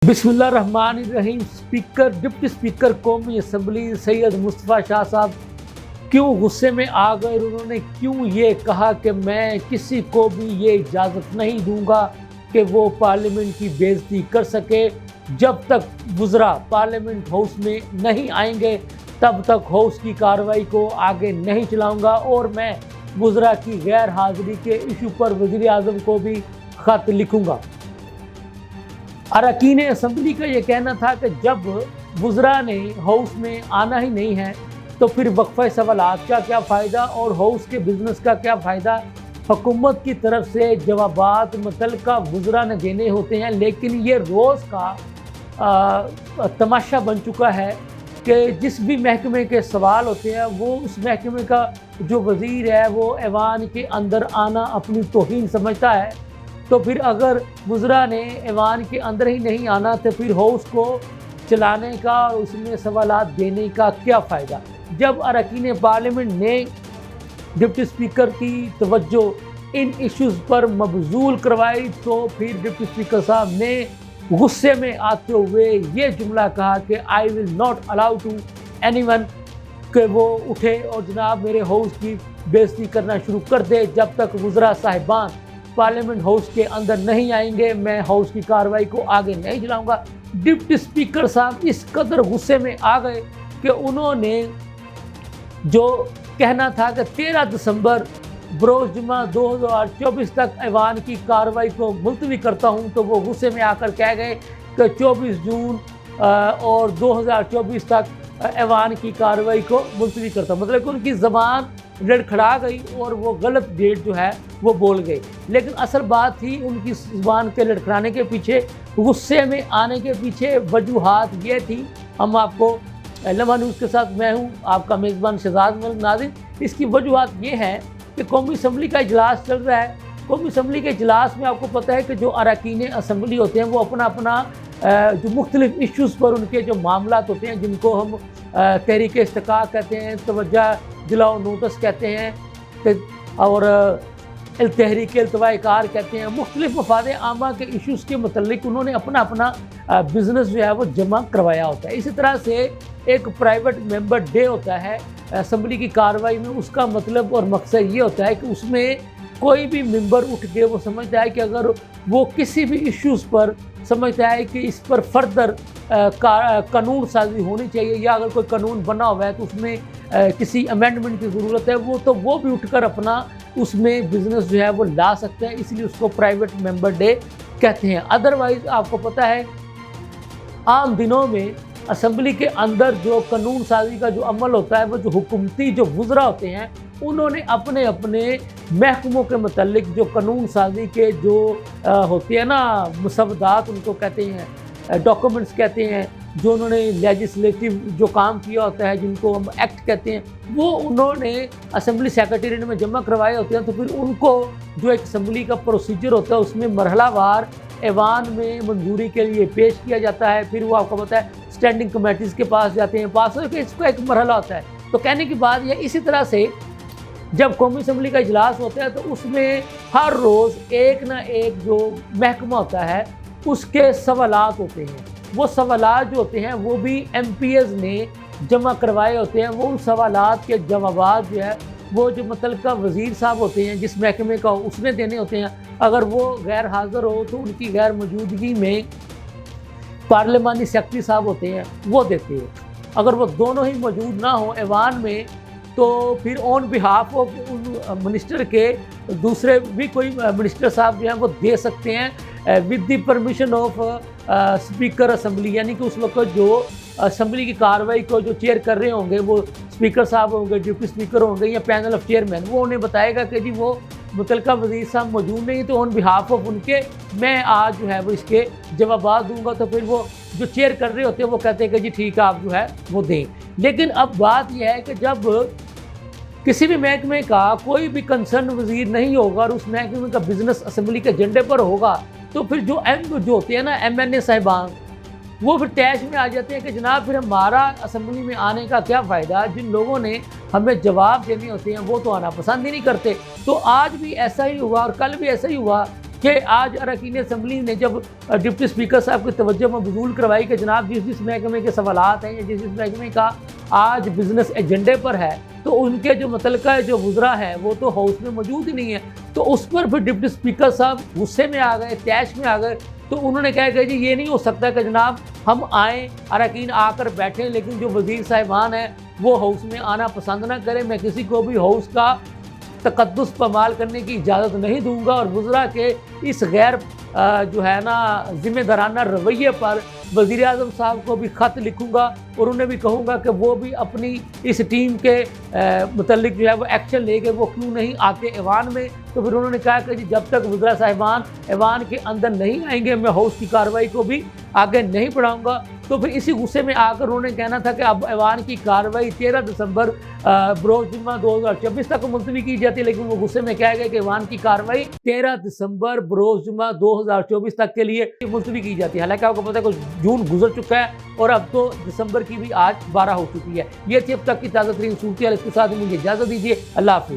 बिस्मिल्लाहिर्रहमानिर्रहीम। Speaker deputy speaker कौमी assembly Syed Mustafa Shah साहब क्यों गुस्से में आ गए और उन्होंने क्यों ये कहा कि मैं किसी को भी ये इजाज़त नहीं दूंगा कि वो पार्लियामेंट की बेइज्जती कर सके। जब तक वज़रा पार्लियामेंट हाउस में नहीं आएंगे तब तक हाउस की कार्रवाई को आगे नहीं चलाऊंगा और मैं वज़रा की गैर हाज़िरी के इशू पर वज़ीर आज़म को भी ख़त लिखूंगा। अरकान असम्बली का ये कहना था कि जब वज़रा ने हाउस में आना ही नहीं है तो फिर वक्फ़ा सवालात का क्या फ़ायदा और हाउस के बिज़नेस का क्या फ़ायदा। हुकूमत की तरफ से जवाबात मुतल्लिका वज़रा ने देने होते हैं, लेकिन ये रोज़ का तमाशा बन चुका है कि जिस भी महकमे के सवाल होते हैं वो उस महकमे का जो वज़ीर है वो ऐवान के अंदर आना अपनी तौहीन समझता है। तो फिर अगर वज़रा ने ऐवान के अंदर ही नहीं आना तो फिर हाउस को चलाने का और उसमें सवालात देने का क्या फ़ायदा। जब अरकान पार्लियामेंट ने डिप्टी स्पीकर की तवज्जो इन इश्यूज़ पर मबजूल करवाई तो फिर डिप्टी स्पीकर साहब ने गुस्से में आते हुए ये जुमला कहा कि I will not allow to anyone कि वो उठे और जनाब मेरे हाउस की बेइज्जती करना शुरू कर दे। जब तक वज़रा साहिबान पार्लियामेंट हाउस के अंदर नहीं आएंगे मैं हाउस की कार्रवाई को आगे नहीं चलाऊंगा। डिप्टी स्पीकर साहब इस कदर गुस्से में आ गए कि उन्होंने जो कहना था कि 13 दिसंबर बरोज़ जुमा 2024 तक ऐवान की कार्रवाई को मुलतवी करता हूं, तो वो गुस्से में आकर कह गए कि 24 जून और 2024 तक ऐवान की कार्रवाई को मुलतवी करता हूं। मतलब कि उनकी ज़बान लड़खड़ा गई और वो गलत डेट जो है वो बोल गए। लेकिन असल बात थी उनकी ज़बान के लड़खड़ाने के पीछे, गुस्से में आने के पीछे वजूहात ये थी। हम आपको लम्हा न्यूज़ के साथ मैं हूँ आपका मेज़बान शहजाद मलिक नाज़िर। इसकी वजूहात ये हैं कि कौमी असम्बली का इजलास चल रहा है। कौमी असम्बली के इजलास में आपको पता है कि जो अरकान असम्बली होते हैं वो अपना अपना जो मुख्तलिफ इश्यूज़ पर उनके जो मामलात होते हैं जिनको हम तहरीक इस्तिक़ा कहते हैं, तवज्जो दिलाओ नोटिस कहते हैं और तहरीक इल्तवाकार कहते हैं, मुख्तलिफ मफाद आमा के इश्यूज़ के मतलब उन्होंने अपना अपना बिज़नेस जो है वो जमा करवाया होता है। इसी तरह से एक प्राइवेट मेंबर डे होता है असम्बली की कार्रवाई में। उसका मतलब और मकसद ये होता है कि उसमें कोई भी मेंबर उठ के वो समझता है कि अगर वो किसी भी इश्यूज़ पर समझता है कि इस पर फर्दर कानून साजी होनी चाहिए या अगर कोई कानून बना हुआ है तो उसमें किसी अमेंडमेंट की ज़रूरत है वो भी उठकर अपना उसमें बिज़नेस जो है वो ला सकते हैं, इसलिए उसको प्राइवेट मेंबर डे कहते हैं। अदरवाइज़ आपको पता है आम दिनों में असम्बली के अंदर जो कानून साजी का जो अमल होता है वो जो हुकूमती जो वज़रा होते हैं उन्होंने अपने अपने महकमों के मतलब जो कानून साजी के जो होते हैं ना मसवदात उनको कहते हैं, डॉक्यूमेंट्स कहते हैं, जो उन्होंने लेजिस्लेटिव जो काम किया होता है जिनको हम एक्ट कहते हैं, वो उन्होंने असम्बली सेक्रेटेरिएट में जमा करवाए होते हैं। तो फिर उनको जो एक असम्बली का प्रोसीजर होता है उसमें मरहलावार ऐवान में मंजूरी के लिए पेश किया जाता है। फिर वो आपको पता है स्टैंडिंग कमेटीज़ के पास जाते हैं, पास होकर इसका एक मरहला होता है। तो कहने की बात यह इसी तरह से जब कौमी असम्बली का इजलास होता है तो उसमें हर रोज़ एक ना एक जो महकमा होता है उसके सवालात होते हैं। वो सवालात जो होते हैं वो भी MPs ने जमा करवाए होते हैं। वो उन सवालात के जवाबात जो है वो जो मुतल्लिका वज़ीर साहब होते हैं जिस महकमे का उसने देने होते हैं। अगर वो गैर हाज़िर हो तो उनकी गैर मौजूदगी में पार्लिमानी सेक्रेटरी साहब होते हैं वो देते हैं। अगर वो दोनों ही मौजूद ना हो ऐवान में तो फिर ऑन बिहाफ ऑफ उन मिनिस्टर के दूसरे भी कोई मिनिस्टर साहब जो हैं वो दे सकते हैं with the permission of speaker assembly. यानी कि उस वक्त जो असम्बली की कार्रवाई को जो चेयर कर रहे होंगे वो स्पीकर साहब होंगे, डिप्टी स्पीकर होंगे या पैनल ऑफ चेयरमैन, वो उन्हें बताएगा कि जी वो मुतल्लिका वज़ीर साहब मौजूद नहीं तो ऑन बिहाफ ऑफ उनके मैं आज जो है वो इसके जवाब दूंगा। तो फिर वो जो चेयर कर रहे होते हैं वो कहते हैं कि जी ठीक है आप जो है वो दें। लेकिन अब बात यह है कि जब किसी भी महकमे का कोई भी कंसर्न वज़ीर नहीं होगा और उस महकमे का बिज़नेस असम्बली के एजेंडे पर होगा तो फिर जो होते हैं ना MNA साहिबान वो फिर तैश में आ जाते हैं कि जनाब फिर हमारा असम्बली में आने का क्या फ़ायदा। जिन लोगों ने हमें जवाब देने होते हैं वो तो आना पसंद ही नहीं करते। तो आज भी ऐसा ही हुआ और कल भी ऐसा ही हुआ कि आज अरकान असम्बली ने जब डिप्टी स्पीकर साहब की तवज्जो मबजूल करवाई कि जनाब जिस महकमे के सवालात हैं या जिस महकमे का आज बिजनेस एजेंडे पर है तो उनके जो मुतलका जो वुज़रा है वो तो हाउस में मौजूद ही नहीं है, तो उस पर फिर डिप्टी स्पीकर साहब गुस्से में आ गए, तैश में आ गए। तो उन्होंने कहा कि जी ये नहीं हो सकता कि जनाब हम आएँ अरकान आकर बैठें लेकिन जो वज़ीर साहिबान हैं वो हाउस में आना पसंद ना करें। मैं किसी को भी हाउस का तकद्दुस पमाल करने की इजाज़त नहीं दूंगा और वुज़रा के इस गैर जो है ना ज़िम्मेदाराना रवैये पर वज़ीर आज़म साहब को भी ख़त लिखूंगा और उन्हें भी कहूँगा कि वो भी अपनी इस टीम के मुतल्लिक जो है वो एक्शन लेके वो क्यों नहीं आते ऐवान में। तो फिर उन्होंने कहा कि जी जब तक वुज़रा साहिबान ऐवान के अंदर नहीं आएंगे मैं हाउस की कार्रवाई को भी आगे नहीं बढ़ाऊँगा। तो फिर इसी गुस्से में आकर उन्होंने कहना था कि अब ऐवान की कार्रवाई 13 दिसंबर बरोज़ जुम्मा 2024 तक मुलतवी की जाती है, लेकिन वो गुस्से में कह गए कि ऐवान की कार्रवाई 13 दिसंबर बरोज़ जुम्मा 2024 तक के लिए मुलतवी की जाती है। हालांकि आपको पता है कुछ जून गुजर चुका है और अब तो दिसंबर की भी आज 12 हो चुकी है। ये थी अब तक की ताज़ा तरीन सूरत हाल। इसके साथ मुझे इजाज़त दीजिए। अल्लाह हाफ़िज़।